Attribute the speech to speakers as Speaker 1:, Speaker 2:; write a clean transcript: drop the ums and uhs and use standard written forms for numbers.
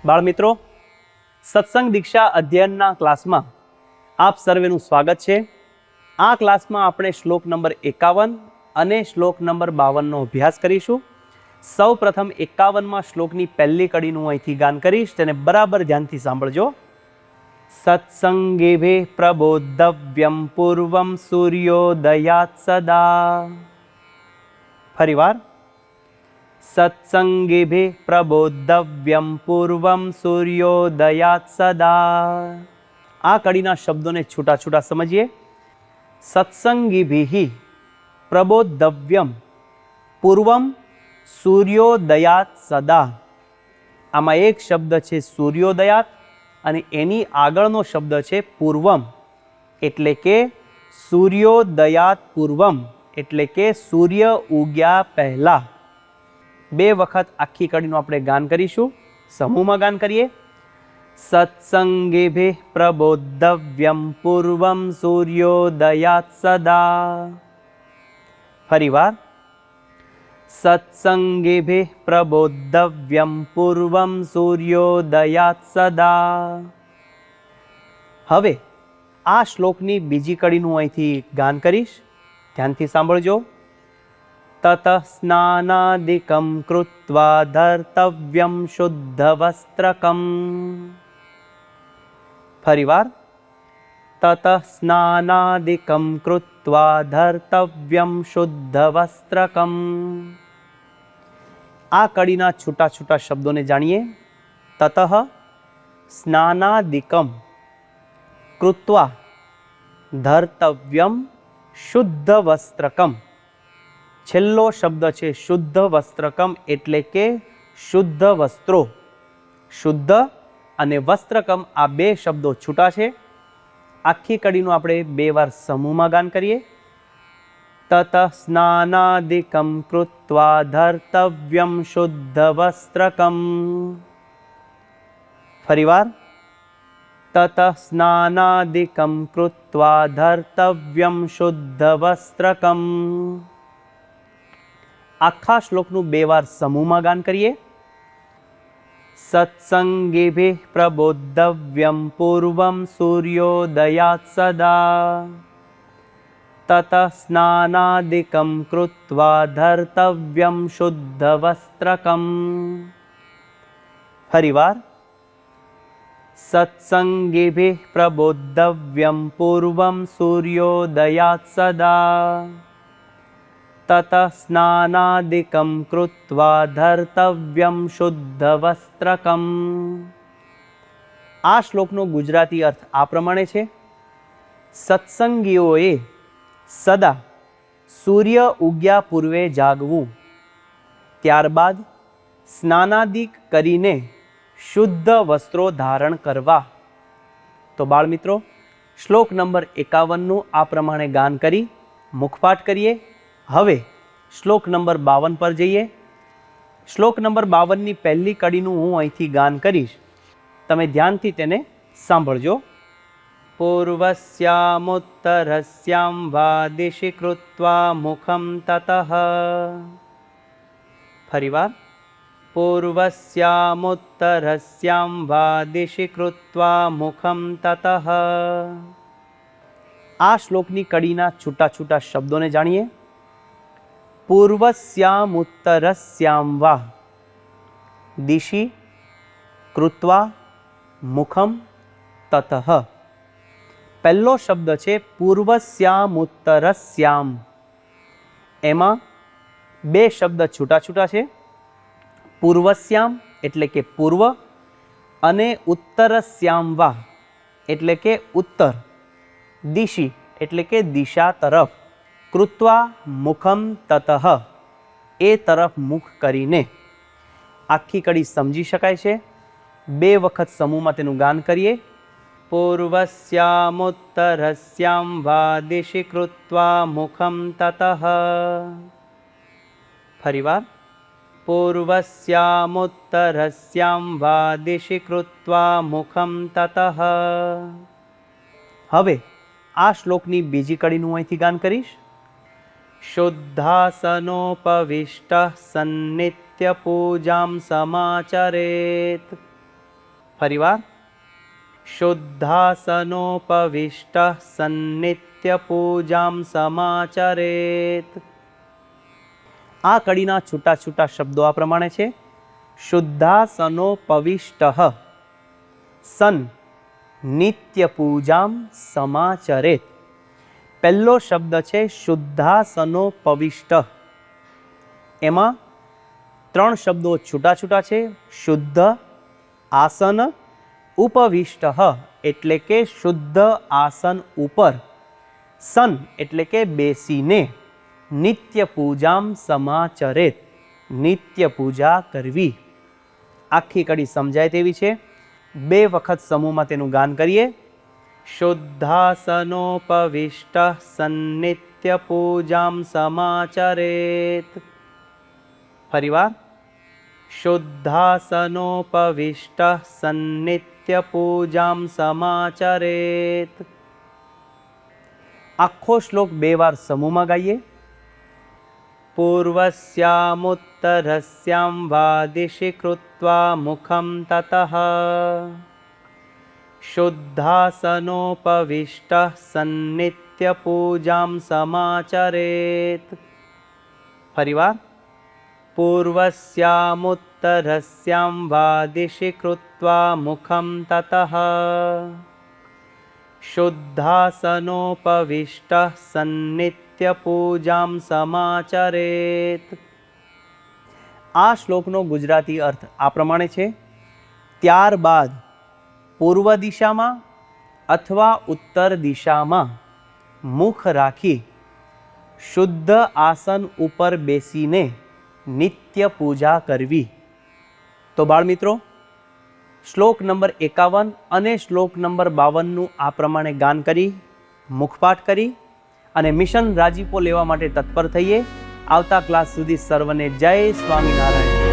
Speaker 1: બાળમિત્રો, સત્સંગ દીક્ષા અધ્યયનના ક્લાસમાં આપ સર્વેનું સ્વાગત છે. આ ક્લાસમાં આપણે શ્લોક નંબર 51 અને શ્લોક નંબર 52નો અભ્યાસ કરીશું. સૌ પ્રથમ 51માં શ્લોકની પહેલી કડીનું અહીંથી ગાન કરીશ, તેને બરાબર ધ્યાનથી સાંભળજો. સત્સંગેભે પ્રબોધવ્યમ પૂર્વમ સૂર્યોદયાત સદા. ફરીવાર. સત્સંગેભે પ્રબોધવ્યમ પૂર્વમ સૂર્યોદયાત સદા. આ કડીના શબ્દોને છૂટા છૂટા સમજીએ. સત્સંગીભિ પ્રબોધવ્યમ પૂર્વમ સૂર્યોદયાત સદા. આમાં એક શબ્દ છે સૂર્યોદયાત અને એની આગળનો શબ્દ છે પૂર્વમ, એટલે કે સૂર્યોદયાત પૂર્વમ, એટલે કે સૂર્ય ઉગ્યા પહેલા. બે વખત આખી કડીનું આપણે ગાન કરીશું. સમૂહમાં ગાન કરીએ. સત્સંગેભે પ્રબોધવ્યમ પૂર્વમ સૂર્યોદયાત સદા. ફરીવાર. સત્સંગેભે પ્રબોધવ્યમ પૂર્વમ સૂર્યોદયાત સદા. હવે આ શ્લોકની બીજી કડીનું અહીંથી ગાન કરીશ, ધ્યાનથી સાંભળજો. તત સ્નાનાદિકમ કૃત્વા ધર્તવ્યમ શુદ્ધ વસ્ત્રકમ. ફરીવાર. તત સ્નાનાદિકમ કૃત્વા ધર્તવ્યમ શુદ્ધ વસ્ત્રકમ. આ કડીના છૂટા છૂટા શબ્દોને જાણીએ. તતઃ સ્નાનાદિકમ કૃત્વા ધર્તવ્યમ શુદ્ધ વસ્ત્રકમ. છેલ્લો શબ્દ છે શુદ્ધ વસ્ત્રકમ, એટલે કે શુદ્ધ વસ્ત્રો. શુદ્ધ અને વસ્ત્રકમ આ બે શબ્દો છૂટા છે. આખી કડીનું આપણે બે વાર સમૂહમાં ગાન કરીએ. તત સ્નાનાદિકમ કૃત્વા ધર્તવ્યમ શુદ્ધ વસ્ત્રકમ. ફરીવાર. તત સ્નાનાદિકમ કૃત્વા ધર્તવ્યમ શુદ્ધ વસ્ત્રકમ. આખા શ્લોકનું બે વાર સમૂહમાં ગાન કરીએ. સત્સંગેભે પ્રબોધવ્યમ પૂર્વમ સૂર્યોદયાત સદા. તત સ્નાનાદિકમ કૃત્વા ધર્તવ્યમ શુદ્ધ વસ્ત્રકમ. ફરીવાર. સત્સંગેભે પ્રબોધવ્યમ પૂર્વમ સૂર્યોદયાત સદા. તત સ્નાનાદિકમ કૃત્વા ધર્તવ્યમ શુદ્ધ વસ્ત્રકમ. આ શ્લોકનો ગુજરાતી અર્થ આ પ્રમાણે છે. સત્સંગીઓએ સદા સૂર્ય ઉગ્યા પૂર્વે જાગવું, ત્યારબાદ સ્નાનાદિક કરીને શુદ્ધ વસ્ત્રો ધારણ કરવા. તો બાળમિત્રો, શ્લોક નંબર 51નું આ પ્રમાણે ગાન કરી મુખપાઠ કરીએ. હવે શ્લોક નંબર 52 પર જઈએ. શ્લોક નંબર 52ની પહેલી કડીનું હું અહીંથી ગાન કરીશ, તમે ધ્યાનથી તેને સાંભળજો. પૂર્વસ્યામુત્તરસ્યામ વા દિશી કૃત્વા મુખમ તતઃ. ફરીવાર. પૂર્વસ્યામુત્તરસ્યામ વા દિશી કૃત્વા મુખમ તતઃ. આ શ્લોકની કડીના છૂટા છૂટા શબ્દોને જાણીએ. પૂર્વસ્યામુત્તરસ્યામ વા દિશી કૃત્વા મુખમ તતઃ. પહેલો શબ્દ છે પૂર્વસ્યામુત્તરસ્યામ. એમાં બે શબ્દ છૂટા છૂટા છે. પૂર્વસ્યામ એટલે કે પૂર્વ, અને ઉત્તરસ્યામ વા એટલે કે ઉત્તર. દિશી એટલે કે દિશા તરફ. કૃત્વા મુખમ તતઃ એ તરફ મુખ કરીને. આખી કડી સમજી શકાય છે. બે વખત સમૂહમાં તેનું ગાન કરીએ. પૂર્વસ્યામુત્તરસ્યામ વા દિશી કૃત્વા મુખમ તતઃ. ફરીવાર. પૂર્વસ્યામુત્તરસ્યામ વા દિશી કૃત્વા મુખમ તતઃ. હવે આ શ્લોકની બીજી કડીનું અહીંથી ગાન કરીશ. શુદ્ધાસનોપવિષ્ટ સન્નિત્ય પૂજામ સમાચરેત. ફરીવાર, શુદ્ધાસનોપવિષ્ટઃ સન્નિત્ય પૂજામ સમાચરેત. આ કડીના છૂટા છૂટા શબ્દો આ પ્રમાણે છે. શુદ્ધાસનોપવિષ્ટઃ સન નિત્ય પૂજામ સમાચરેત. પહેલો શબ્દ છે શુદ્ધાસનોપવિષ્ટઃ. એમાં 3 શબ્દો છૂટા છૂટા છે. શુદ્ધ આસન ઉપવિષ્ટઃ એટલે કે શુદ્ધ આસન ઉપર, સન એટલે કે બેસીને, નિત્ય પૂજામ સમાચરેત નિત્ય પૂજા કરવી. આખી કડી સમજાય તેવી છે. 2 વખત સમૂહમાં તેનું ગાન કરીએ. શુદ્ધાસનોપવિષ્ટઃ સન્નિત્ય પૂજામ સમાચરેત. ફરીવાર, શુદ્ધાસનોપવિષ્ટઃ સન્નિત્ય પૂજામ સમાચરેત. આખો શ્લોક 2 વાર સમૂહમાં ગાઈએ. પૂર્વસ્યામુત્તરસ્યામ વાદિશી કૃત્વા મુખમ તતઃ શુદ્ધાસનોપવિષ્ટઃ સન્નિત્ય પૂજામ સમાચરેત. ફરીવાર, પૂર્વસ્યામુત્તરસ્યામ વાદિશી કૃત્વા મુખમ તતઃ શુદ્ધાસનોપવિષ્ટઃ સન્નિત્ય પૂજામ સમાચરેત. આ શ્લોકનો ગુજરાતી અર્થ આ પ્રમાણે છે. ત્યારબાદ પૂર્વ દિશામાં અથવા ઉત્તર દિશામાં મુખ રાખી શુદ્ધ આસન ઉપર બેસીને નિત્ય પૂજા કરવી. તો બાળમિત્રો, શ્લોક નંબર 51 અને શ્લોક નંબર 52નું આ પ્રમાણે ગાન કરી, મુખપાઠ કરી અને મિશન રાજીપો લેવા માટે તત્પર થઈએ. આવતા ક્લાસ સુધી સર્વને જય સ્વામિનારાયણ.